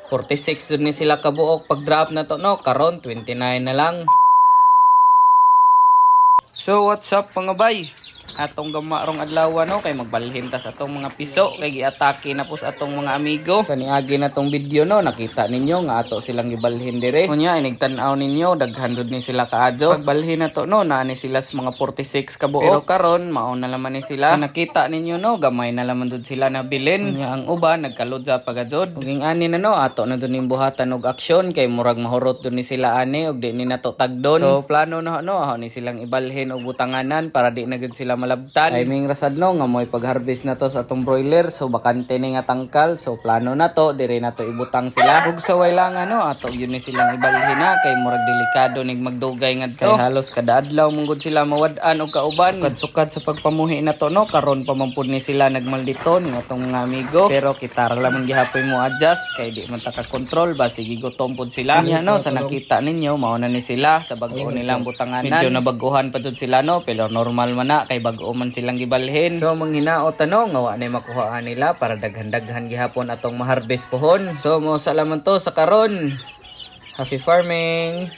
46 dun ni sila kabuok pag drop na to no, karon 29 na lang. So what's up mga bay? Atong gamarong adlaw no kay magbalhin ta sa atong mga piso kay giatake na po sa atong mga amigo. Sa niagi na tong video no, nakita ninyo nga ato silang gibalhin dire. Kunya inigtan-aw ninyo daghan jud ni sila kaadyo. Pagbalhin na to no, naani sila sa mga 46 kabuok. Pero karon mao na laman ni sila. Sa nakita ninyo no, gamay na laman jud sila na bilin. Kunya ang uban nagkalodja pagajod. Ug ani na no, ato na dun ning buhatan og aksyon kay murag mahurot dun ni sila ani ug di ni nato tagdon. So plano na no, ni silang ibalhin og butanganan para di na gud sila malabtan. Ay ming rasad no nga mo'y pag-harvest na to sa atong broiler, so bakante ni nga tangkal, so plano na to dire na to ibutang sila. Ug sa waylangan no ato yun ni silang ibalhin na kay murag delikado ning magdugay ngadto. Kay halos kada adlaw mungod sila mawad-an og kauban. Sukad sa pagpamuhi na to no, karon pa man pud ni sila nagmalditon ng atong mga amigo. Pero kita ra lamang gihapoy mo adjust kay di man ta ka control ba sige gutom pud sila. Nya no sa nakita ninyo mao na ni sila sa bag-o nilang butanganan. Medyo nabaguhan pa jud sila no, pero normal man na kay bag-o man silang gibalhin. So manghinaot ano nga wa na makuhaan nila para daghan-daghan gihapon atong ma-harvest pohon. So mo salaman to sa karon. Happy farming.